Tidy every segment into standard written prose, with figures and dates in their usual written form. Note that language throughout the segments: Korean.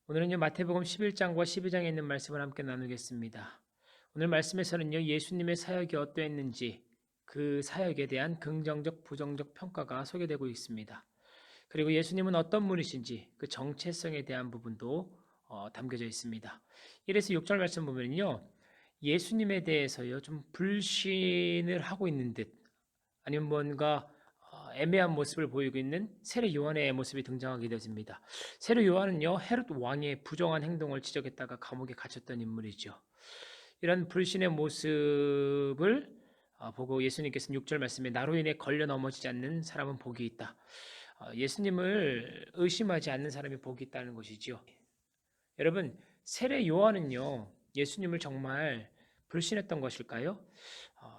오늘은요 마태복음 11장과 12장에 있는 말씀을 함께 나누겠습니다. 오늘 말씀에서는요 예수님의 사역이 어떠했는지 그 사역에 대한 긍정적 부정적 평가가 소개되고 있습니다. 그리고 예수님은 어떤 분이신지 그 정체성에 대한 부분도 담겨져 있습니다. 1에서 6절 말씀 보면요 예수님에 대해서요 좀 불신을 하고 있는 듯 아니면 뭔가 애매한 모습을 보이고 있는 세례 요한의 모습이 등장하게 되어집니다. 세례 요한은요 헤롯 왕의 부정한 행동을 지적했다가 감옥에 갇혔던 인물이죠. 이런 불신의 모습을 보고 예수님께서는 6절 말씀에 나로 인해 걸려 넘어지지 않는 사람은 복이 있다. 예수님을 의심하지 않는 사람이 복이 있다는 것이지요. 여러분 세례 요한은요 예수님을 정말 불신했던 것일까요?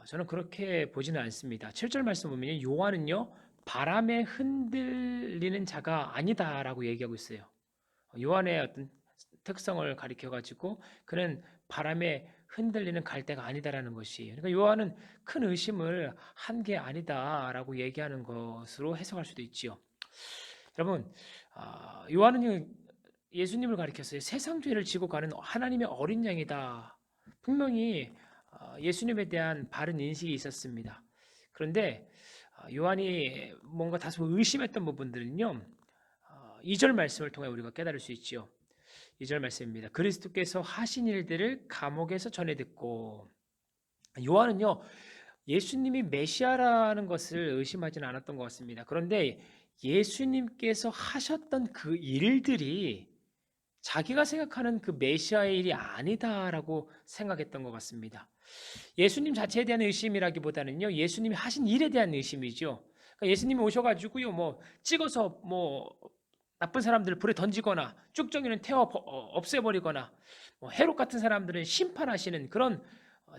저는 그렇게 보지는 않습니다. 7절 말씀 보면 요한은요 바람에 흔들리는 자가 아니다라고 얘기하고 있어요. 요한의 어떤 특성을 가리켜 가지고 그는 바람에 흔들리는 갈대가 아니다라는 것이, 그러니까 요한은 큰 의심을 한 게 아니다라고 얘기하는 것으로 해석할 수도 있지요. 여러분 요한은 예수님을 가리켰어요. 세상 죄를 지고 가는 하나님의 어린 양이다. 분명히 예수님에 대한 바른 인식이 있었습니다. 그런데 요한이 뭔가 다소 의심했던 부분들은요. 2절 말씀을 통해 우리가 깨달을 수 있지요. 2절 말씀입니다. 그리스도께서 하신 일들을 감옥에서 전해 듣고, 요한은요. 예수님이 메시아라는 것을 의심하지는 않았던 것 같습니다. 그런데 예수님께서 하셨던 그 일들이 자기가 생각하는 그 메시아의 일이 아니다라고 생각했던 것 같습니다. 예수님 자체에 대한 의심이라기보다는요, 예수님이 하신 일에 대한 의심이죠. 그러니까 예수님이 오셔가지고요, 뭐 찍어서 뭐 나쁜 사람들을 불에 던지거나 쭉정이는 태워 없애버리거나 뭐 헤롯 같은 사람들은 심판하시는 그런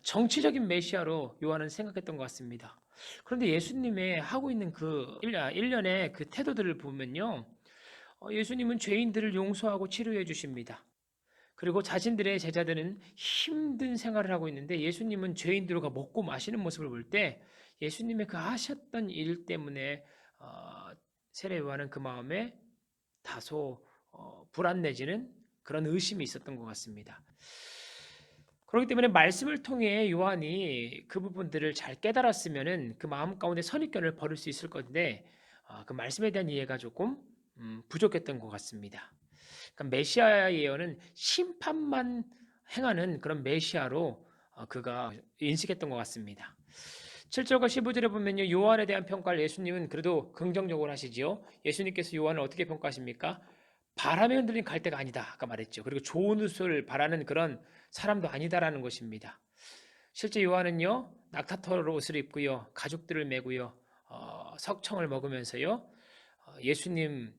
정치적인 메시아로 요한은 생각했던 것 같습니다. 그런데 예수님의 하고 있는 그 일련의 그 태도들을 보면요, 예수님은 죄인들을 용서하고 치료해 주십니다. 그리고 자신들의 제자들은 힘든 생활을 하고 있는데 예수님은 죄인들과 먹고 마시는 모습을 볼 때 예수님의 그 하셨던 일 때문에 세례 요한은 그 마음에 다소 불안 내지는 그런 의심이 있었던 것 같습니다. 그렇기 때문에 말씀을 통해 요한이 그 부분들을 잘 깨달았으면은 그 마음 가운데 선입견을 버릴 수 있을 건데 그 말씀에 대한 이해가 조금 부족했던 것 같습니다. 그러니까 메시아 예언은 심판만 행하는 그런 메시아로 그가 인식했던 것 같습니다. 7절과 15절에 보면요. 요한에 대한 평가를 예수님은 그래도 긍정적으로 하시지요. 예수님께서 요한을 어떻게 평가하십니까? 바람에 흔들린 갈대가 아니다. 아까 말했죠. 그리고 좋은 옷을 바라는 그런 사람도 아니다라는 것입니다. 실제 요한은요. 낙타털 옷을 입고요. 가죽들을 메고요. 석청을 먹으면서요. 예수님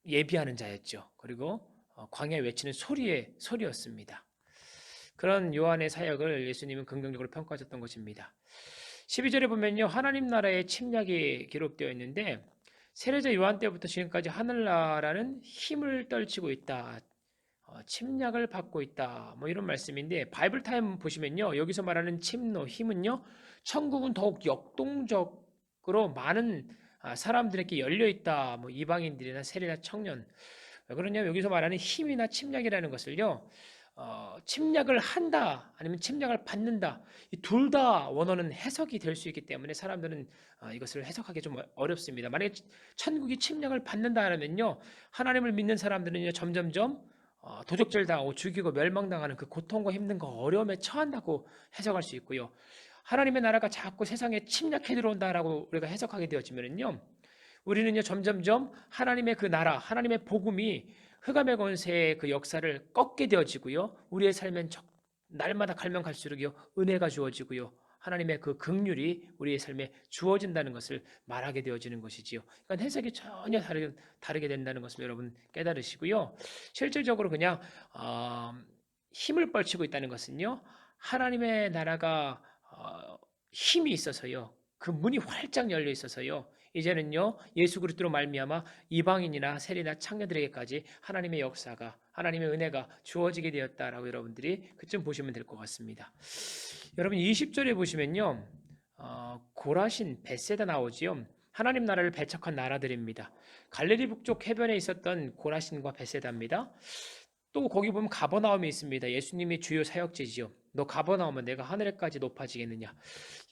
예비하는 자였죠. 그리고 광야에 외치는 소리였습니다. 그런 요한의 사역을 예수님은 긍정적으로 평가하셨던 것입니다. 12절에 보면요. 하나님 나라의 침략이 기록되어 있는데 세례자 요한 때부터 지금까지 하늘나라는 힘을 떨치고 있다. 침략을 받고 있다. 뭐 이런 말씀인데 바이블 타임 보시면요. 여기서 말하는 침노, 힘은요. 천국은 더욱 역동적으로 많은 사람들에게 열려 있다. 뭐 이방인들이나 세례나 청년. 왜 그러냐면 여기서 말하는 힘이나 침략이라는 것을요. 침략을 한다 아니면 침략을 받는다 이 둘 다 원어는 해석이 될 수 있기 때문에 사람들은 이것을 해석하기 좀 어렵습니다. 만약에 천국이 침략을 받는다면요 하나님을 믿는 사람들은요 점점점 도적질 당하고 죽이고 멸망당하는 그 고통과 힘든 거 어려움에 처한다고 해석할 수 있고요. 하나님의 나라가 자꾸 세상에 침략해 들어온다라고 우리가 해석하게 되어지면요 우리는요 점점점 하나님의 그 나라, 하나님의 복음이 흑암의 권세의 그 역사를 꺾게 되어지고요. 우리의 삶엔 날마다 갈면 갈수록요 은혜가 주어지고요. 하나님의 그 긍휼이 우리의 삶에 주어진다는 것을 말하게 되어지는 것이지요. 그러니까 해석이 전혀 다르게 된다는 것을 여러분 깨달으시고요. 실질적으로 그냥 힘을 뻘치고 있다는 것은요. 하나님의 나라가 힘이 있어서요. 그 문이 활짝 열려 있어서요. 이제는요 예수 그리스도로 말미암아 이방인이나 세리나 창녀들에게까지 하나님의 역사가 하나님의 은혜가 주어지게 되었다라고 여러분들이 그쯤 보시면 될 것 같습니다. 여러분 20절에 보시면요 고라신 벳세다 나오지요. 하나님 나라를 배척한 나라들입니다. 갈릴리 북쪽 해변에 있었던 고라신과 벳세다입니다. 또 거기 보면 가버나움이 있습니다. 예수님이 주요 사역지지요. 너 가버나움은 내가 하늘에까지 높아지겠느냐.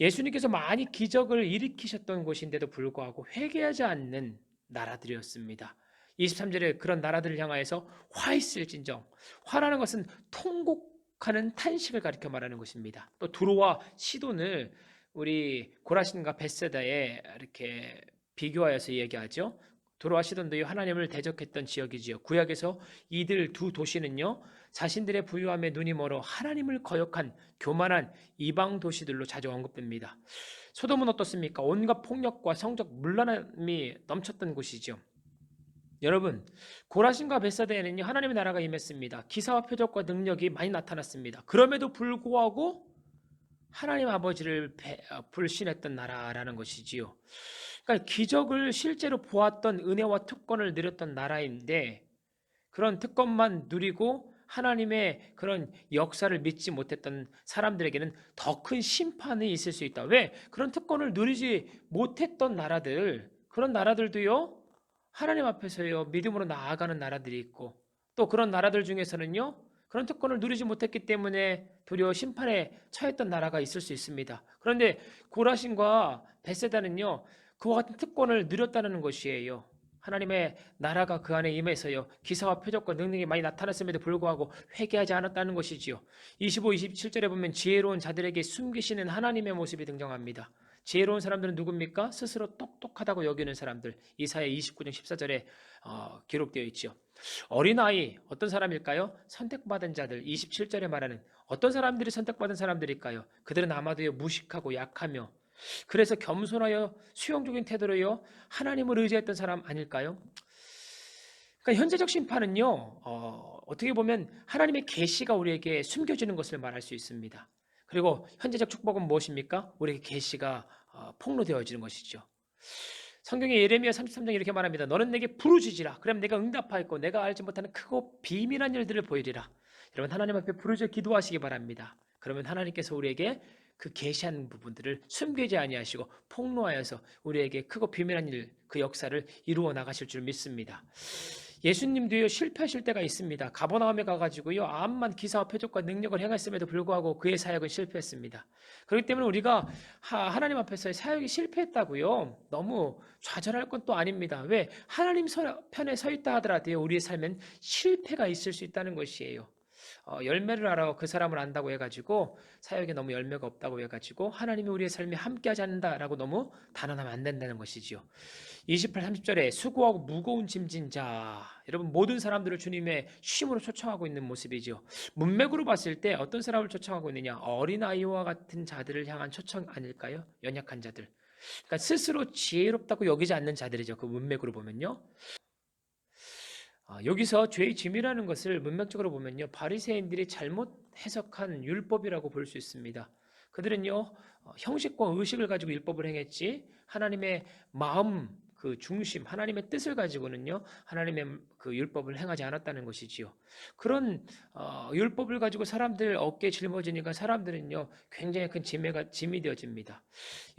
예수님께서 많이 기적을 일으키셨던 곳인데도 불구하고 회개하지 않는 나라들이었습니다. 23절에 그런 나라들을 향하여서 화 있을진정. 화라는 것은 통곡하는 탄식을 가리켜 말하는 것입니다. 또 두로와 시돈을 우리 고라신과 벳세다에 이렇게 비교하여서 얘기하죠. 두로와 시돈도 하나님을 대적했던 지역이지요. 구약에서 이들 두 도시는요, 자신들의 부유함에 눈이 멀어 하나님을 거역한 교만한 이방 도시들로 자주 언급됩니다. 소돔은 어떻습니까? 온갖 폭력과 성적 문란함이 넘쳤던 곳이죠. 여러분, 고라신과 벳사다에는요, 하나님의 나라가 임했습니다. 기사와 표적과 능력이 많이 나타났습니다. 그럼에도 불구하고 하나님 아버지를 불신했던 나라라는 것이지요. 그러니까 기적을 실제로 보았던 은혜와 특권을 누렸던 나라인데 그런 특권만 누리고 하나님의 그런 역사를 믿지 못했던 사람들에게는 더 큰 심판이 있을 수 있다. 왜? 그런 특권을 누리지 못했던 나라들, 그런 나라들도요, 하나님 앞에서요, 믿음으로 나아가는 나라들이 있고, 또 그런 나라들 중에서는요, 그런 특권을 누리지 못했기 때문에 도리어 심판에 처했던 나라가 있을 수 있습니다. 그런데 고라신과 벳세다는요, 그와 같은 특권을 누렸다는 것이에요. 하나님의 나라가 그 안에 임해서요, 기사와 표적과 능력이 많이 나타났음에도 불구하고 회개하지 않았다는 것이지요. 25, 27절에 보면 지혜로운 자들에게 숨기시는 하나님의 모습이 등장합니다. 지혜로운 사람들은 누굽니까? 스스로 똑똑하다고 여기는 사람들. 이사야 29장 14절에 기록되어 있죠. 어린아이 어떤 사람일까요? 선택받은 자들. 27절에 말하는 어떤 사람들이 선택받은 사람들일까요? 그들은 아마도 무식하고 약하며 그래서 겸손하여 수용적인 태도로요 하나님을 의지했던 사람 아닐까요? 그러니까 현재적 심판은요 어떻게 보면 하나님의 계시가 우리에게 숨겨지는 것을 말할 수 있습니다. 그리고 현재적 축복은 무엇입니까? 우리에게 계시가 폭로되어지는 것이죠. 성경의 예레미야 33장 이렇게 말합니다. 너는 내게 부르짖으라. 그럼 내가 응답하였고 내가 알지 못하는 크고 비밀한 일들을 보이리라. 여러분 하나님 앞에 부르짖어 기도하시기 바랍니다. 그러면 하나님께서 우리에게 그 계시한 부분들을 숨기지 아니하시고 폭로하여서 우리에게 크고 비밀한 일, 그 역사를 이루어 나가실 줄 믿습니다. 예수님도요 실패하실 때가 있습니다. 가버나움에 가가지고요 암만 기사와 표적과 능력을 행했음에도 불구하고 그의 사역은 실패했습니다. 그렇기 때문에 우리가 하나님 앞에서의 사역이 실패했다고요 너무 좌절할 건 또 아닙니다. 왜? 하나님 편에 서 있다 하더라도요 우리의 삶엔 실패가 있을 수 있다는 것이에요. 열매를 알아 그 사람을 안다고 해가지고 사역에 너무 열매가 없다고 해가지고 하나님이 우리의 삶에 함께하지 않는다라고 너무 단언하면 안 된다는 것이지요. 28, 30절에 수고하고 무거운 짐진 자, 여러분 모든 사람들을 주님의 쉼으로 초청하고 있는 모습이죠. 문맥으로 봤을 때 어떤 사람을 초청하고 있느냐? 어린아이와 같은 자들을 향한 초청 아닐까요? 연약한 자들. 그러니까 스스로 지혜롭다고 여기지 않는 자들이죠. 그 문맥으로 보면요. 여기서 죄의 짐이라는 것을 문맥적으로 보면요, 바리새인들이 잘못 해석한 율법이라고 볼 수 있습니다. 그들은요, 형식과 의식을 가지고 율법을 행했지 하나님의 마음 그 중심, 하나님의 뜻을 가지고는요, 하나님의 그 율법을 행하지 않았다는 것이지요. 그런 율법을 가지고 사람들 어깨에 짊어지니까 사람들은요, 굉장히 큰 짐이 되어집니다.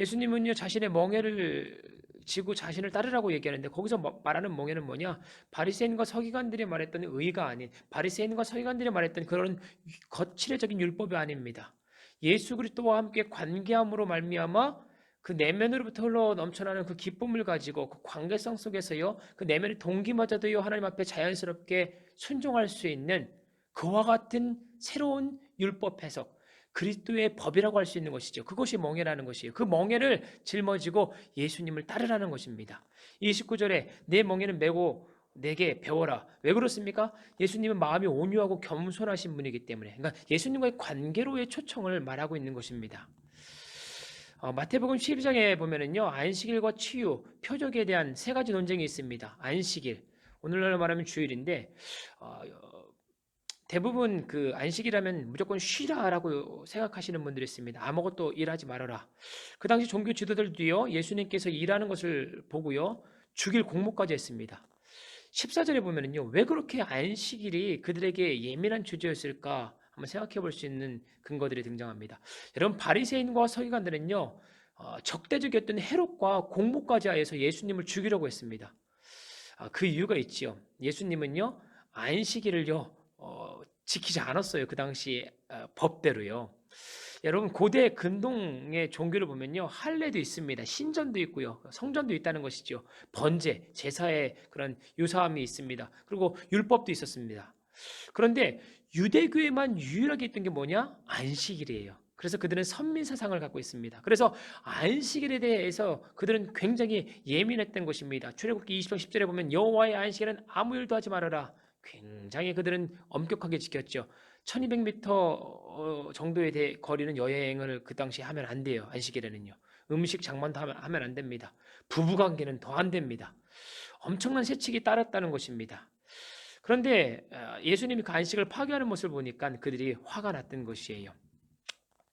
예수님은요, 자신의 멍에를 지고 자신을 따르라고 얘기하는데 거기서 말하는 멍에는 뭐냐? 바리새인과 서기관들이 말했던 의가 아닌 바리새인과 서기관들이 말했던 그런 거칠애적인 율법이 아닙니다. 예수 그리스도와 함께 관계함으로 말미암아 그 내면으로부터 흘러 넘쳐나는 그 기쁨을 가지고 그 관계성 속에서요 그 내면의 동기마저도요 하나님 앞에 자연스럽게 순종할 수 있는 그와 같은 새로운 율법 해석 그리스도의 법이라고 할 수 있는 것이죠. 그것이 멍에라는 것이에요. 그 멍에를 жил머지고 예수님을 따르라는 것입니다. 29절에 내 멍에는 메고 내게 배워라. 왜 그렇습니까? 예수님은 마음이 온유하고 겸손하신 분이기 때문에, 그러니까 예수님과의 관계로의 초청을 말하고 있는 것입니다. 마태복음 12장에 보면은요 안식일과 치유, 표적에 대한 세 가지 논쟁이 있습니다. 안식일, 오늘날로 말하면 주일인데 대부분 그 안식이라면 무조건 쉬라라고 생각하시는 분들이 있습니다. 아무것도 일하지 말아라. 그 당시 종교 지도들도요 예수님께서 일하는 것을 보고요 죽일 공모까지 했습니다. 14절에 보면은요 왜 그렇게 안식일이 그들에게 예민한 주제였을까 한번 생각해 볼 수 있는 근거들이 등장합니다. 여러분 바리새인과 서기관들은요 적대적이었던 헤롯과 공모까지 하여서 예수님을 죽이려고 했습니다. 그 이유가 있지요. 예수님은요 안식일을요 지키지 않았어요. 그 당시 법대로요. 여러분 고대 근동의 종교를 보면요 할례도 있습니다. 신전도 있고요. 성전도 있다는 것이죠. 번제, 제사의 그런 유사함이 있습니다. 그리고 율법도 있었습니다. 그런데 유대교에만 유일하게 있던 게 뭐냐? 안식일이에요. 그래서 그들은 선민 사상을 갖고 있습니다. 그래서 안식일에 대해서 그들은 굉장히 예민했던 것입니다. 출애굽기 20장 10절에 보면 여호와의 안식일은 아무 일도 하지 말아라. 굉장히 그들은 엄격하게 지켰죠. 1200m 정도의 거리는 여행을 그 당시에 하면 안 돼요. 안식일에는요. 음식 장만도 하면 안 됩니다. 부부관계는 더 안 됩니다. 엄청난 세칙이 따랐다는 것입니다. 그런데 예수님이 그 안식을 파괴하는 모습을 보니까 그들이 화가 났던 것이에요.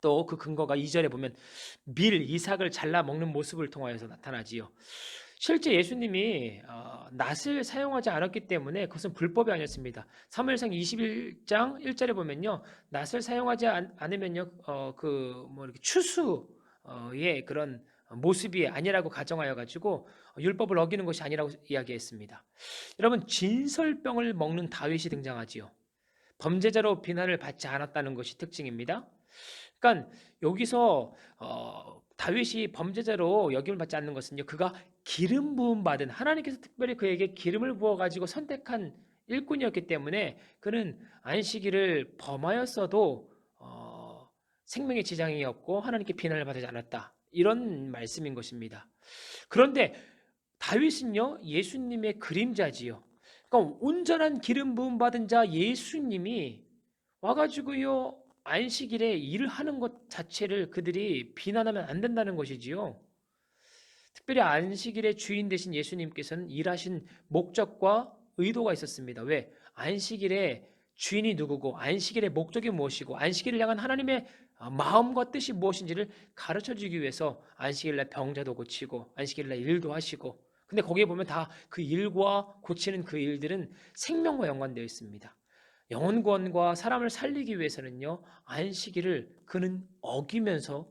또 그 근거가 2절에 보면 밀, 이삭을 잘라 먹는 모습을 통하여서 나타나지요. 실제 예수님이 낫을 사용하지 않았기 때문에 그것은 불법이 아니었습니다. 사무엘상 21장 1절에 보면요, 낫을 사용하지 않으면요, 이렇게 추수의 그런 모습이 아니라고 가정하여 가지고 율법을 어기는 것이 아니라고 이야기했습니다. 여러분 진설병을 먹는 다윗이 등장하지요. 범죄자로 비난을 받지 않았다는 것이 특징입니다. 그러니까 여기서 다윗이 범죄자로 여김을 받지 않는 것은요, 그가 기름 부음 받은 하나님께서 특별히 그에게 기름을 부어 가지고 선택한 일꾼이었기 때문에 그는 안식일을 범하였어도 생명의 지장이 없고 하나님께 비난을 받지 않았다. 이런 말씀인 것입니다. 그런데 다윗은요 예수님의 그림자지요. 그러니까 온전한 기름 부음 받은 자 예수님이 와가지고요 안식일에 일을 하는 것 자체를 그들이 비난하면 안 된다는 것이지요. 특별히 안식일의 주인 되신 예수님께서는 일하신 목적과 의도가 있었습니다. 왜? 안식일에 주인이 누구고 안식일의 목적이 무엇이고 안식일을 향한 하나님의 마음과 뜻이 무엇인지를 가르쳐 주기 위해서 안식일날 병자도 고치고 안식일날 일도 하시고, 근데 거기에 보면 다 그 일과 고치는 그 일들은 생명과 연관되어 있습니다. 영혼 구원과 사람을 살리기 위해서는요 안식일을 그는 어기면서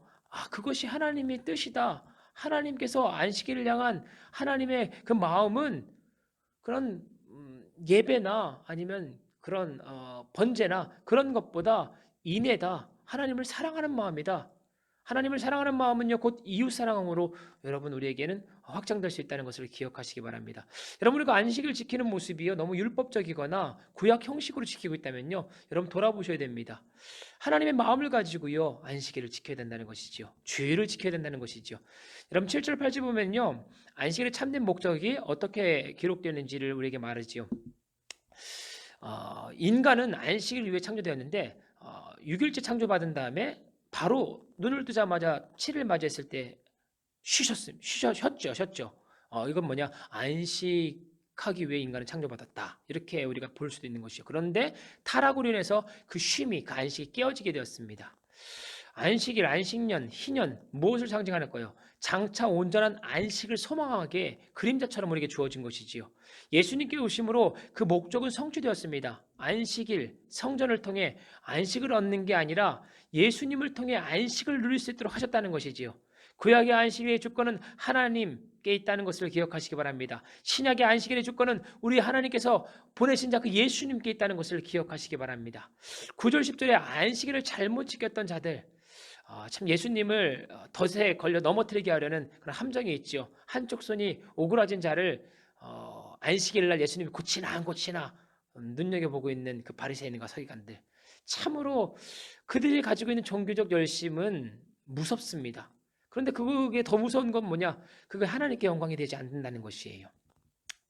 그것이 하나님의 뜻이다. 하나님께서 안식일을 향한 하나님의 그 마음은 그런 예배나 아니면 그런 번제나 그런 것보다 인애다. 하나님을 사랑하는 마음이다. 하나님을 사랑하는 마음은요 곧 이웃 사랑으로 여러분 우리에게는 확장될 수 있다는 것을 기억하시기 바랍니다. 여러분 우리가 안식을 지키는 모습이요 너무 율법적이거나 구약 형식으로 지키고 있다면요 여러분 돌아보셔야 됩니다. 하나님의 마음을 가지고요 안식일을 지켜야 된다는 것이죠. 주의를 지켜야 된다는 것이죠. 여러분 7절 8절 보면요 안식일의 참된 목적이 어떻게 기록되는지를 우리에게 말하지요. 인간은 안식일 위해 창조되었는데 6일째 창조받은 다음에 바로 눈을 뜨자마자 7일 맞이했을 때 쉬었죠. 이건 뭐냐? 안식하기 위해 인간은 창조받았다. 이렇게 우리가 볼 수도 있는 것이죠. 그런데 타락으로 인해서 그 쉼이, 그 안식이 깨어지게 되었습니다. 안식일, 안식년, 희년 무엇을 상징하는거요? 장차 온전한 안식을 소망하게 그림자처럼 우리에게 주어진 것이지요. 예수님께 오심으로 그 목적은 성취되었습니다. 안식일, 성전을 통해 안식을 얻는 게 아니라 예수님을 통해 안식을 누릴 수 있도록 하셨다는 것이지요. 구약의 안식일의 주권은 하나님께 있다는 것을 기억하시기 바랍니다. 신약의 안식일의 주권은 우리 하나님께서 보내신 자 그 예수님께 있다는 것을 기억하시기 바랍니다. 9절 10절에 안식일을 잘못 지켰던 자들, 참 예수님을 덫에 걸려 넘어뜨리게 하려는 그런 함정이 있죠. 한쪽 손이 오그라진 자를 안식일날 예수님이 고치나 안 고치나 눈여겨보고 있는 그 바리새인과 서기관들, 참으로 그들이 가지고 있는 종교적 열심은 무섭습니다. 그런데 그게 더 무서운 건 뭐냐? 그게 하나님께 영광이 되지 않는다는 것이에요.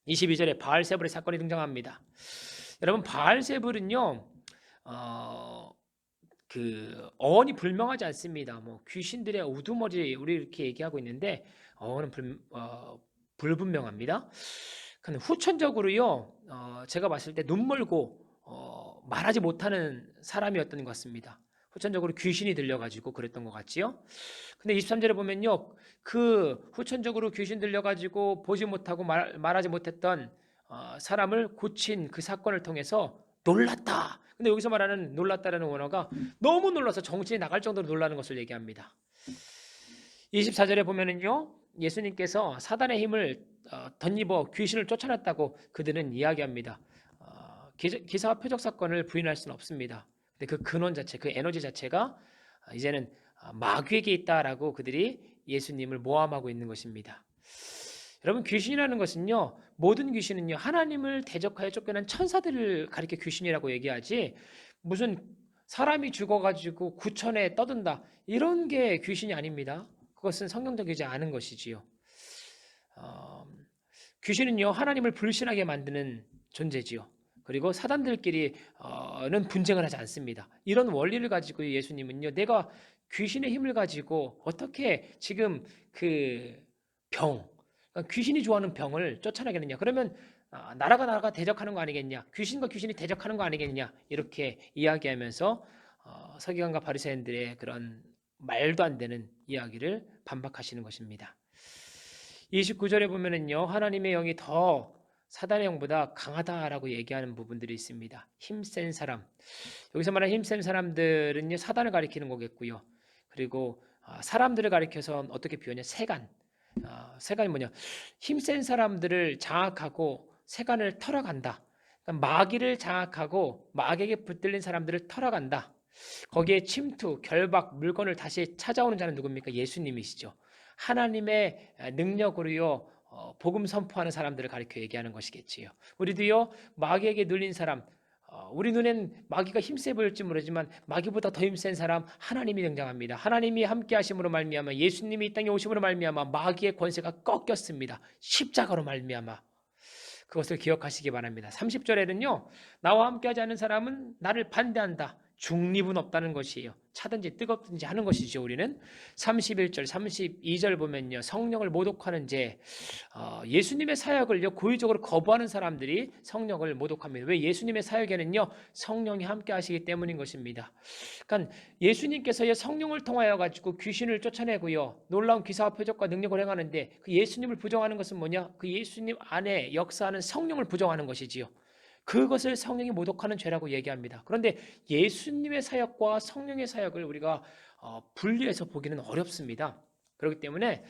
22절에 바알세불의 사건이 등장합니다. 여러분 바알세불은요 그 어원이 불명하지 않습니다. 뭐 귀신들의 우두머리 우리 이렇게 얘기하고 있는데 어원은 불분명합니다. 근데 후천적으로요 제가 봤을 때 눈멀고 말하지 못하는 사람이었던 것 같습니다. 후천적으로 귀신이 들려가지고 그랬던 것 같지요. 근데 23절에 보면요 그 후천적으로 귀신 들려가지고 보지 못하고 말하지 못했던 사람을 고친 그 사건을 통해서 놀랐다. 근데 여기서 말하는 놀랐다라는 원어가 너무 놀라서 정신이 나갈 정도로 놀라는 것을 얘기합니다. 24절에 보면은요, 예수님께서 사단의 힘을 덧입어 귀신을 쫓아냈다고 그들은 이야기합니다. 기사와 표적 사건을 부인할 수는 없습니다. 근데 그 근원 자체, 그 에너지 자체가 이제는 마귀에게 있다라고 그들이 예수님을 모함하고 있는 것입니다. 여러분, 귀신이라는 것은요, 모든 귀신은요, 하나님을 대적하여 쫓겨난 천사들을 가리켜 귀신이라고 얘기하지, 무슨 사람이 죽어가지고 구천에 떠든다, 이런 게 귀신이 아닙니다. 그것은 성경적이지 않은 것이지요. 어, 귀신은요, 하나님을 불신하게 만드는 존재지요. 그리고 사단들끼리는 분쟁을 하지 않습니다. 이런 원리를 가지고 예수님은요, 내가 귀신의 힘을 가지고 어떻게 지금 그 병, 그러니까 귀신이 좋아하는 병을 쫓아내겠느냐? 그러면 나라가 대적하는 거 아니겠냐? 귀신과 귀신이 대적하는 거 아니겠냐? 이렇게 이야기하면서 서기관과 바리새인들의 그런 말도 안 되는 이야기를 반박하시는 것입니다. 29절에 보면은요, 하나님의 영이 더 사단의 영보다 강하다라고 얘기하는 부분들이 있습니다. 힘센 사람. 여기서 말하는 힘센 사람들은요, 사단을 가리키는 거겠고요. 그리고 사람들을 가리켜서 어떻게 표현해? 세간. 세간이 뭐냐? 힘센 사람들을 장악하고 세간을 털어간다. 그러니까 마귀를 장악하고 마귀에게 붙들린 사람들을 털어간다. 거기에 침투, 결박, 물건을 다시 찾아오는 자는 누굽니까? 예수님이시죠. 하나님의 능력으로요, 복음 선포하는 사람들을 가리켜 얘기하는 것이겠지요. 우리도요, 마귀에게 눌린 사람, 우리 눈엔 마귀가 힘세 보일지 모르지만 마귀보다 더 힘센 사람 하나님이 등장합니다. 하나님이 함께 하심으로 말미암아, 예수님이 이 땅에 오심으로 말미암아 마귀의 권세가 꺾였습니다. 십자가로 말미암아. 그것을 기억하시기 바랍니다. 30절에는요, 나와 함께하지 않는 사람은 나를 반대한다. 중립은 없다는 것이에요. 차든지 뜨겁든지 하는 것이죠. 우리는 31절, 32절 보면요, 성령을 모독하는 죄, 예수님의 사역을요 고의적으로 거부하는 사람들이 성령을 모독합니다. 왜? 예수님의 사역에는요 성령이 함께하시기 때문인 것입니다. 그러니까 예수님께서요 성령을 통하여 가지고 귀신을 쫓아내고요 놀라운 기사와 표적과 능력을 행하는데, 그 예수님을 부정하는 것은 뭐냐? 그 예수님 안에 역사하는 성령을 부정하는 것이지요. 그것을 성령이 모독하는 죄라고 얘기합니다. 그런데 예수님의 사역과 성령의 사역을 우리가 분리해서 보기는 어렵습니다. 그렇기 때문에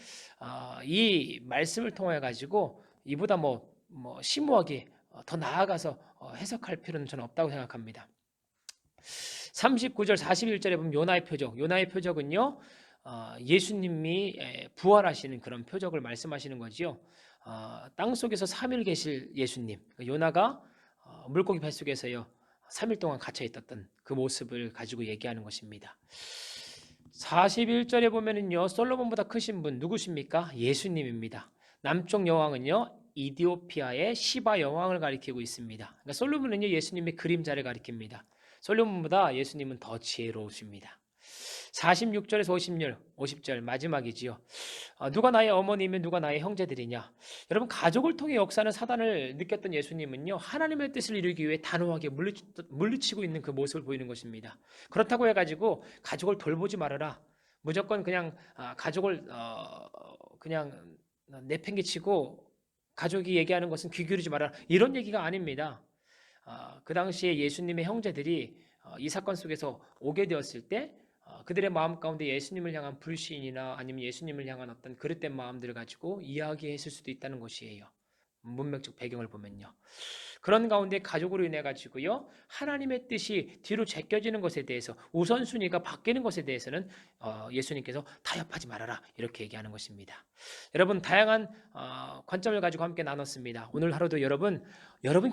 이 말씀을 통해 가지고 이보다 심오하게 더 나아가서 해석할 필요는 저는 없다고 생각합니다. 39절 41절에 보면 요나의 표적, 요나의 표적은요 예수님이 부활하시는 그런 표적을 말씀하시는 거지요. 땅 속에서 3일 계실 예수님, 요나가 물고기 뱃속에서요 3일 동안 갇혀 있었던 그 모습을 가지고 얘기하는 것입니다. 41절에 보면은요 솔로몬보다 크신 분 누구십니까? 예수님입니다. 남쪽 여왕은요 이디오피아의 시바 여왕을 가리키고 있습니다. 그러니까 솔로몬은요 예수님의 그림자를 가리킵니다. 솔로몬보다 예수님은 더 지혜로우십니다. 46절에서 50절 마지막이지요. 누가 나의 어머니면 누가 나의 형제들이냐. 여러분, 가족을 통해 역사하는 사단을 느꼈던 예수님은요 하나님의 뜻을 이루기 위해 단호하게 물리치고 있는 그 모습을 보이는 것입니다. 그렇다고 해가지고 가족을 돌보지 말아라, 무조건 그냥 가족을 그냥 내팽개치고 가족이 얘기하는 것은 귀 기울이지 말아라, 이런 얘기가 아닙니다. 그 당시에 예수님의 형제들이 이 사건 속에서 오게 되었을 때 그들의 마음 가운데 예수님을 향한 불신이나 아니면 예수님을 향한 어떤 그릇된 마음들을 가지고 이야기했을 수도 있다는 것이에요. 문맥적 배경을 보면요. 그런 가운데 가족으로 인해 가지고요 하나님의 뜻이 뒤로 제껴지는 것에 대해서, 우선순위가 바뀌는 것에 대해서는 예수님께서 타협하지 말아라, 이렇게 얘기하는 것입니다. 여러분, 다양한 관점을 가지고 함께 나눴습니다. 오늘 하루도 여러분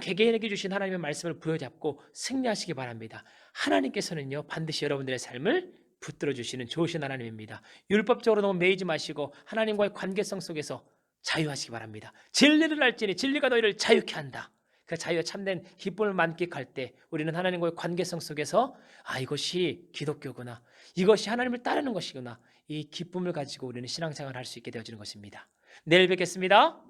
개개인에게 주신 하나님의 말씀을 부여잡고 승리하시기 바랍니다. 하나님께서는요 반드시 여러분들의 삶을 붙들어 주시는 좋으신 하나님입니다. 율법적으로 너무 매이지 마시고 하나님과의 관계성 속에서 자유하시기 바랍니다. 진리를 알지니 진리가 너희를 자유케 한다. 그 자유와 참된 기쁨을 만끽할 때 우리는 하나님과의 관계성 속에서 이것이 기독교구나, 이것이 하나님을 따르는 것이구나, 이 기쁨을 가지고 우리는 신앙생활을 할 수 있게 되어지는 것입니다. 내일 뵙겠습니다.